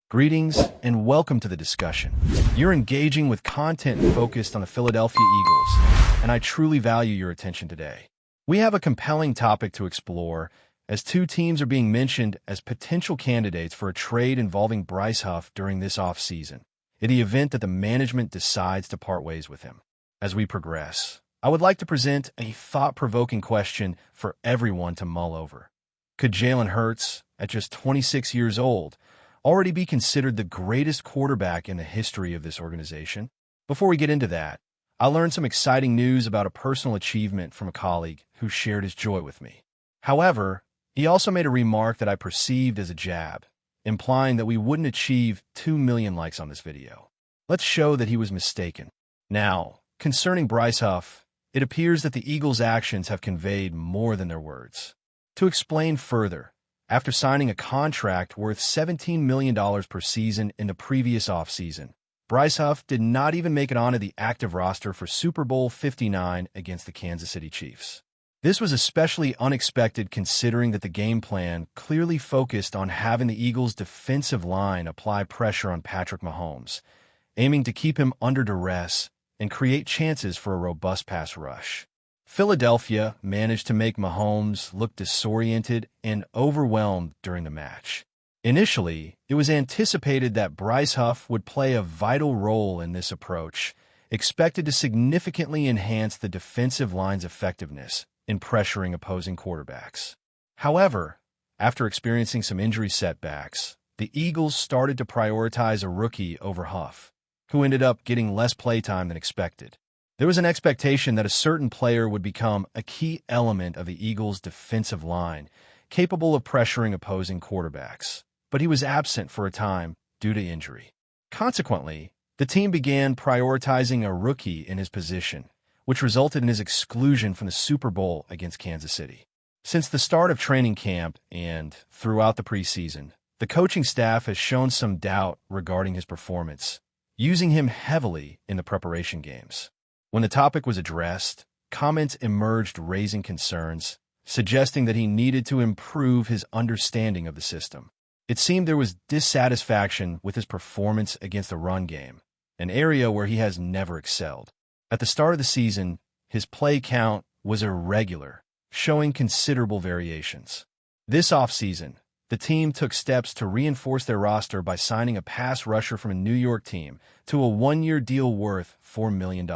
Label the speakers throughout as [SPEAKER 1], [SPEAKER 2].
[SPEAKER 1] Greetings and welcome to the discussion. You're engaging with content focused on the Philadelphia Eagles, and I truly value your attention today. We have a compelling topic to explore as two teams are being mentioned as potential candidates for a trade involving Bryce Huff during this offseason, in the event that the management decides to part ways with him. As we progress, I would like to present a thought-provoking question for everyone to mull over. Could Jalen Hurts, at just 26 years old, already be considered the greatest quarterback in the history of this organization? Before we get into that, I learned some exciting news about a personal achievement from a colleague who shared his joy with me. However, he also made a remark that I perceived as a jab, implying that we wouldn't achieve 2 million likes on this video. Let's show that he was mistaken. Now, concerning Bryce Huff, it appears that the Eagles' actions have conveyed more than their words. To explain further, after signing a contract worth $17 million per season in the previous offseason, Bryce Huff did not even make it onto the active roster for Super Bowl 59 against the Kansas City Chiefs. This was especially unexpected considering that the game plan clearly focused on having the Eagles' defensive line apply pressure on Patrick Mahomes, aiming to keep him under duress and create chances for a robust pass rush. Philadelphia managed to make Mahomes look disoriented and overwhelmed during the match. Initially, it was anticipated that Bryce Huff would play a vital role in this approach, expected to significantly enhance the defensive line's effectiveness in pressuring opposing quarterbacks. However, after experiencing some injury setbacks, the Eagles started to prioritize a rookie over Huff, who ended up getting less playtime than expected. There was an expectation that a certain player would become a key element of the Eagles' defensive line, capable of pressuring opposing quarterbacks, but he was absent for a time due to injury. Consequently, the team began prioritizing a rookie in his position, which resulted in his exclusion from the Super Bowl against Kansas City. Since the start of training camp and throughout the preseason, the coaching staff has shown some doubt regarding his performance, using him heavily in the preparation games. When the topic was addressed, comments emerged raising concerns, suggesting that he needed to improve his understanding of the system. It seemed there was dissatisfaction with his performance against the run game, an area where he has never excelled. At the start of the season, his play count was irregular, showing considerable variations. This offseason, the team took steps to reinforce their roster by signing a pass rusher from a New York team to a one-year deal worth $4 million.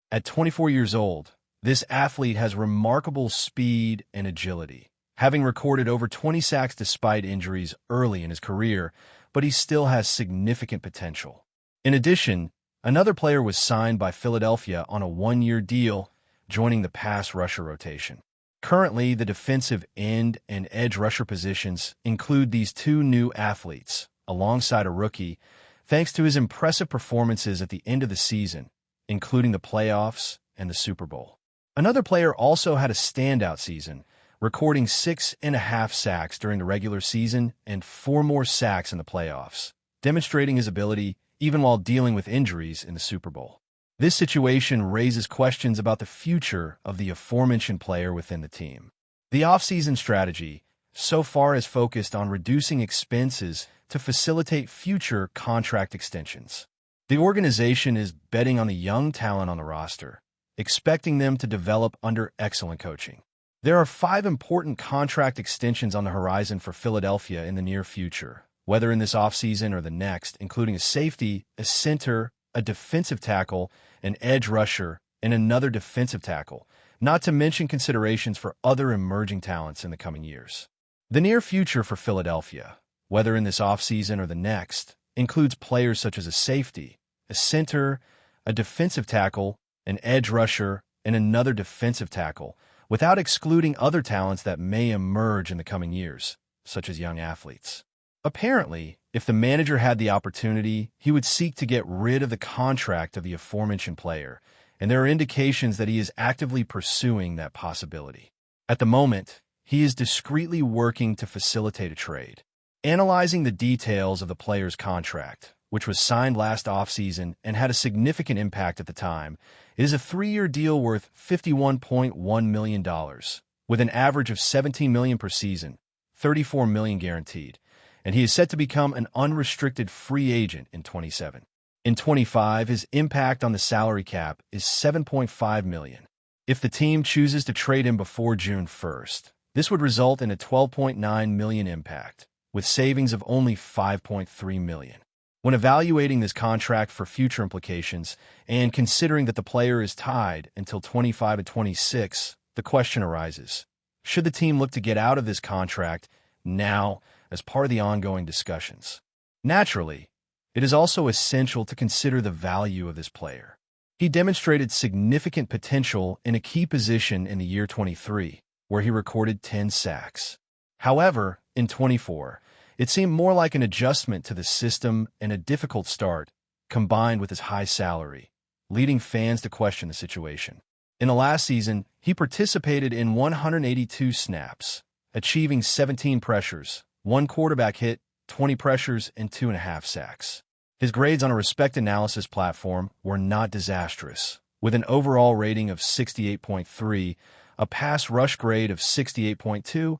[SPEAKER 1] At 24 years old, this athlete has remarkable speed and agility, having recorded over 20 sacks despite injuries early in his career, but he still has significant potential. In addition, another player was signed by Philadelphia on a one-year deal, joining the pass rusher rotation. Currently, the defensive end and edge rusher positions include these two new athletes, alongside a rookie, thanks to his impressive performances at the end of the season, including the playoffs and the Super Bowl. Another player also had a standout season, recording 6.5 sacks during the regular season and 4 more sacks in the playoffs, demonstrating his ability even while dealing with injuries in the Super Bowl. This situation raises questions about the future of the aforementioned player within the team. The offseason strategy so far has focused on reducing expenses to facilitate future contract extensions. The organization is betting on the young talent on the roster, expecting them to develop under excellent coaching. There are 5 important contract extensions on the horizon for Philadelphia in the near future, whether in this offseason or the next, including a safety, a center, a defensive tackle, an edge rusher, and another defensive tackle, not to mention considerations for other emerging talents in the coming years. The near future for Philadelphia, whether in this offseason or the next, includes players such as a safety, a center, a defensive tackle, an edge rusher, and another defensive tackle, without excluding other talents that may emerge in the coming years, such as young athletes. Apparently, if the manager had the opportunity, he would seek to get rid of the contract of the aforementioned player, and there are indications that he is actively pursuing that possibility. At the moment, he is discreetly working to facilitate a trade. Analyzing the details of the player's contract, which was signed last offseason and had a significant impact at the time, it is a 3-year deal worth $51.1 million, with an average of $17 million per season, $34 million guaranteed, and he is set to become an unrestricted free agent in 27. In 25, his impact on the salary cap is $7.5 million. If the team chooses to trade him before June 1st, this would result in a $12.9 million impact, with savings of only $5.3 million. When evaluating this contract for future implications, and considering that the player is tied until 25 and 26, the question arises, should the team look to get out of this contract now as part of the ongoing discussions? Naturally, it is also essential to consider the value of this player. He demonstrated significant potential in a key position in the year 23, where he recorded 10 sacks. However, in 24, it seemed more like an adjustment to the system and a difficult start, combined with his high salary, leading fans to question the situation. In the last season, he participated in 182 snaps, achieving 17 pressures, 1 quarterback hit, 20 pressures, and 2.5 sacks. His grades on a respect analysis platform were not disastrous, with an overall rating of 68.3, a pass rush grade of 68.2,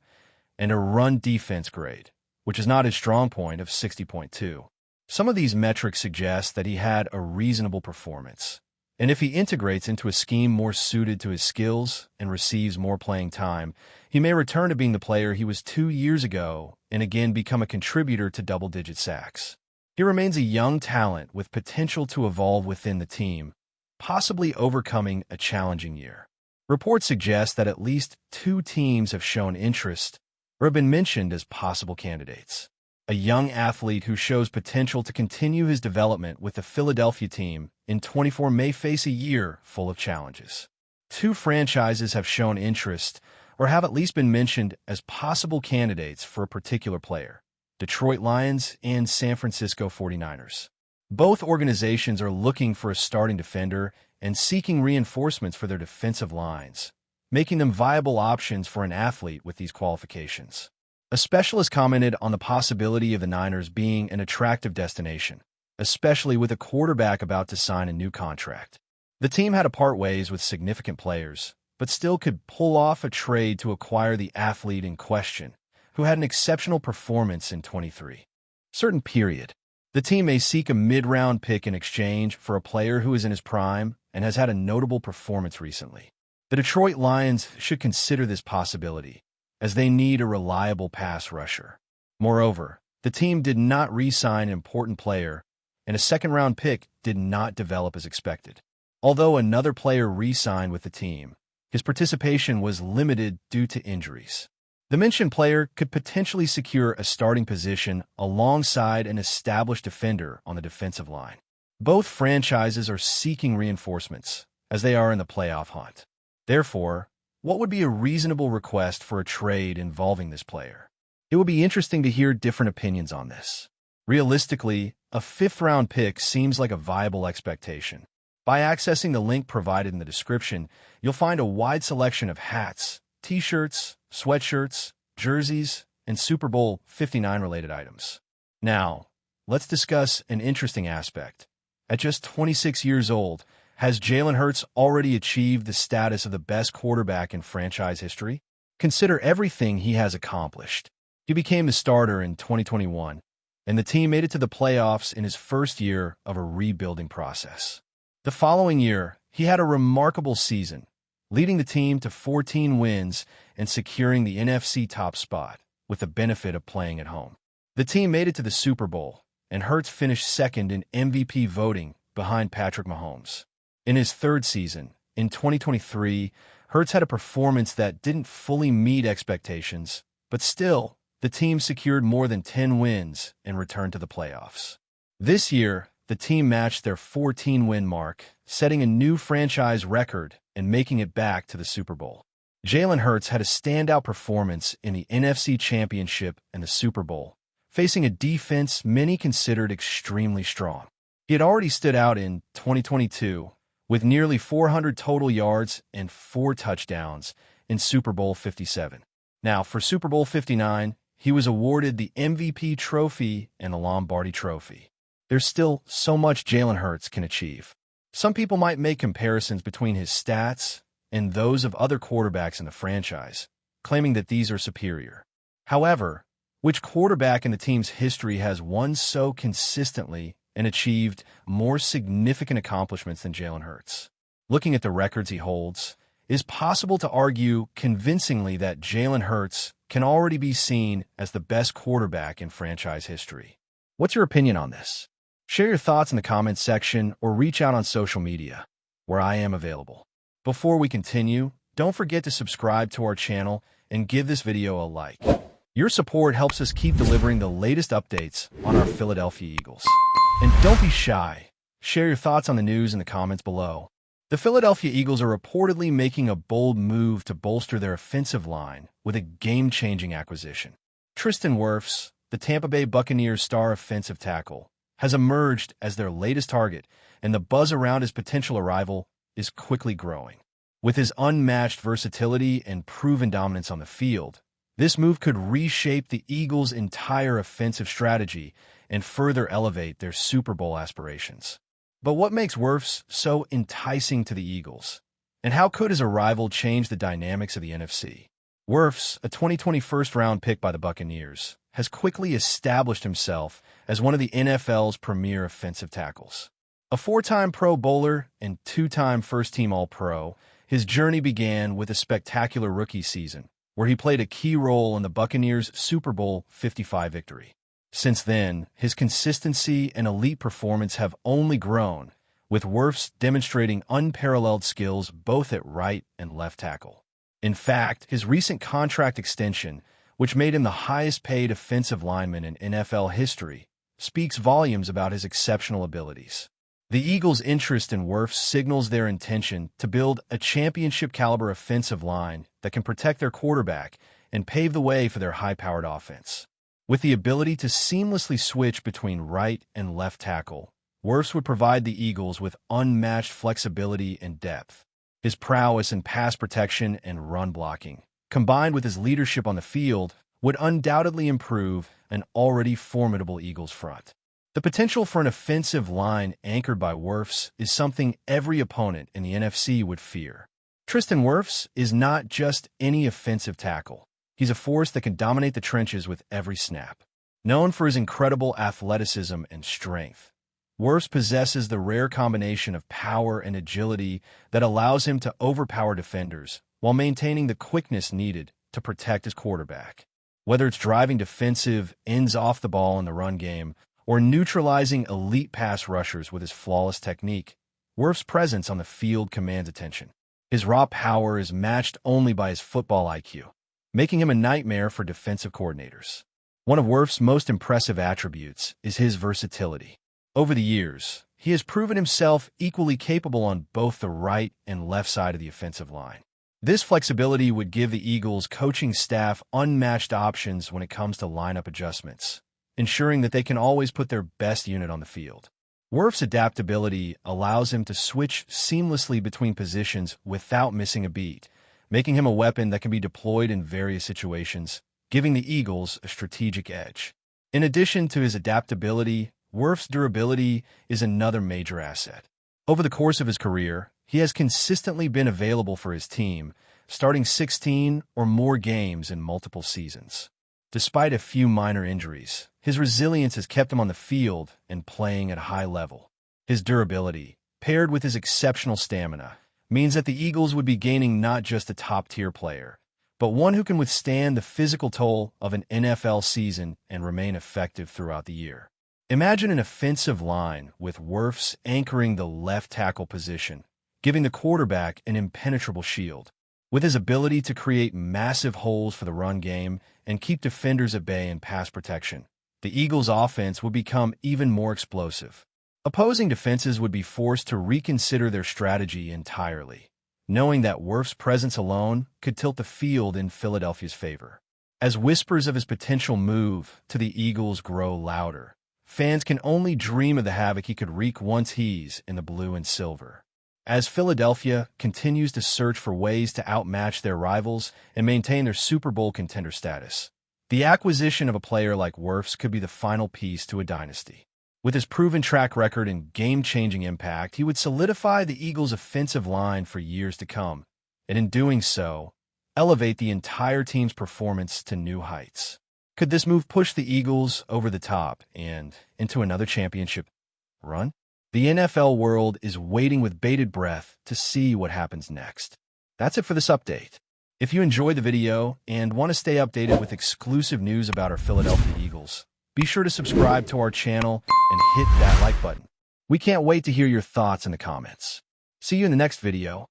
[SPEAKER 1] and a run defense grade, which is not his strong point, of 60.2. Some of these metrics suggest that he had a reasonable performance, and if he integrates into a scheme more suited to his skills and receives more playing time, he may return to being the player he was 2 years ago and again become a contributor to double-digit sacks. He remains a young talent with potential to evolve within the team, possibly overcoming a challenging year. Reports suggest that at least 2 teams have shown interest or have been mentioned as possible candidates. A young athlete who shows potential to continue his development with the Philadelphia team in 24 may face a year full of challenges. 2 franchises have shown interest or have at least been mentioned as possible candidates for a particular player: Detroit Lions and San Francisco 49ers. Both organizations are looking for a starting defender and seeking reinforcements for their defensive lines, making them viable options for an athlete with these qualifications. A specialist commented on the possibility of the Niners being an attractive destination, especially with a quarterback about to sign a new contract. The team had to part ways with significant players, but still could pull off a trade to acquire the athlete in question, who had an exceptional performance in 23. Certain period. The team may seek a mid-round pick in exchange for a player who is in his prime and has had a notable performance recently. The Detroit Lions should consider this possibility, as they need a reliable pass rusher. Moreover, the team did not re-sign an important player, and a second-round pick did not develop as expected. Although another player re-signed with the team, his participation was limited due to injuries. The mentioned player could potentially secure a starting position alongside an established defender on the defensive line. Both franchises are seeking reinforcements, as they are in the playoff hunt. Therefore, what would be a reasonable request for a trade involving this player? It would be interesting to hear different opinions on this. Realistically, a 5th-round pick seems like a viable expectation. By accessing the link provided in the description, you'll find a wide selection of hats, t-shirts, sweatshirts, jerseys, and Super Bowl 59 related items. Now, let's discuss an interesting aspect. At just 26 years old, has Jalen Hurts already achieved the status of the best quarterback in franchise history? Consider everything he has accomplished. He became the starter in 2021, and the team made it to the playoffs in his first year of a rebuilding process. The following year, he had a remarkable season, leading the team to 14 wins and securing the NFC top spot, with the benefit of playing at home. The team made it to the Super Bowl, and Hurts finished second in MVP voting behind Patrick Mahomes. In his 3rd season, in 2023, Hurts had a performance that didn't fully meet expectations, but still, the team secured more than 10 wins and returned to the playoffs. This year, the team matched their 14-win mark, setting a new franchise record and making it back to the Super Bowl. Jalen Hurts had a standout performance in the NFC Championship and the Super Bowl, facing a defense many considered extremely strong. He had already stood out in 2022 with nearly 400 total yards and 4 touchdowns in Super Bowl 57. Now, for Super Bowl 59, he was awarded the MVP trophy and the Lombardi Trophy. There's still so much Jalen Hurts can achieve. Some people might make comparisons between his stats and those of other quarterbacks in the franchise, claiming that these are superior. However, Which quarterback in the team's history has won so consistently and achieved more significant accomplishments than Jalen Hurts? Looking at the records he holds, it is possible to argue convincingly that Jalen Hurts can already be seen as the best quarterback in franchise history. What's your opinion on this? Share your thoughts in the comments section or reach out on social media, where I am available. Before we continue, don't forget to subscribe to our channel and give this video a like. Your support helps us keep delivering the latest updates on our Philadelphia Eagles. And don't be shy. Share your thoughts on the news in the comments below. The Philadelphia Eagles are reportedly making a bold move to bolster their offensive line with a game-changing acquisition. Tristan Wirfs, the Tampa Bay Buccaneers star offensive tackle, has emerged as their latest target, and the buzz around his potential arrival is quickly growing. With his unmatched versatility and proven dominance on the field, this move could reshape the Eagles' entire offensive strategy and further elevate their Super Bowl aspirations. But what makes Wirfs so enticing to the Eagles? And how could his arrival change the dynamics of the NFC? Wirfs, a 2020 first-round pick by the Buccaneers, has quickly established himself as one of the NFL's premier offensive tackles. A four-time Pro Bowler and two-time first-team All-Pro, his journey began with a spectacular rookie season, where he played a key role in the Buccaneers' Super Bowl 55 victory. Since then, his consistency and elite performance have only grown, with Wirfs demonstrating unparalleled skills both at right and left tackle. In fact, his recent contract extension, which made him the highest-paid offensive lineman in NFL history, speaks volumes about his exceptional abilities. The Eagles' interest in Wirfs signals their intention to build a championship-caliber offensive line that can protect their quarterback and pave the way for their high-powered offense. With the ability to seamlessly switch between right and left tackle, Wirfs would provide the Eagles with unmatched flexibility and depth. His prowess in pass protection and run blocking, combined with his leadership on the field, would undoubtedly improve an already formidable Eagles front. The potential for an offensive line anchored by Wirfs is something every opponent in the NFC would fear. Tristan Wirfs is not just any offensive tackle. He's a force that can dominate the trenches with every snap. Known for his incredible athleticism and strength, Wirfs possesses the rare combination of power and agility that allows him to overpower defenders while maintaining the quickness needed to protect his quarterback. Whether it's driving defensive ends off the ball in the run game or neutralizing elite pass rushers with his flawless technique, Wirfs' presence on the field commands attention. His raw power is matched only by his football IQ, making him a nightmare for defensive coordinators. One of Wirfs' most impressive attributes is his versatility. Over the years, he has proven himself equally capable on both the right and left side of the offensive line. This flexibility would give the Eagles' coaching staff unmatched options when it comes to lineup adjustments, ensuring that they can always put their best unit on the field. Wirfs' adaptability allows him to switch seamlessly between positions without missing a beat, making him a weapon that can be deployed in various situations, giving the Eagles a strategic edge. In addition to his adaptability, Wirfs' durability is another major asset. Over the course of his career, he has consistently been available for his team, starting 16 or more games in multiple seasons. Despite a few minor injuries, his resilience has kept him on the field and playing at a high level. His durability, paired with his exceptional stamina, means that the Eagles would be gaining not just a top-tier player, but one who can withstand the physical toll of an NFL season and remain effective throughout the year. Imagine an offensive line with Wirfs anchoring the left tackle position, giving the quarterback an impenetrable shield. With his ability to create massive holes for the run game and keep defenders at bay in pass protection, the Eagles' offense would become even more explosive. Opposing defenses would be forced to reconsider their strategy entirely, knowing that Wirfs' presence alone could tilt the field in Philadelphia's favor. As whispers of his potential move to the Eagles grow louder, fans can only dream of the havoc he could wreak once he's in the blue and silver. As Philadelphia continues to search for ways to outmatch their rivals and maintain their Super Bowl contender status, the acquisition of a player like Wirfs could be the final piece to a dynasty. With his proven track record and game-changing impact, he would solidify the Eagles' offensive line for years to come, and in doing so, elevate the entire team's performance to new heights. Could this move push the Eagles over the top and into another championship run? The NFL world is waiting with bated breath to see what happens next. That's it for this update. If you enjoyed the video and want to stay updated with exclusive news about our Philadelphia Eagles, be sure to subscribe to our channel and hit that like button. We can't wait to hear your thoughts in the comments. See you in the next video.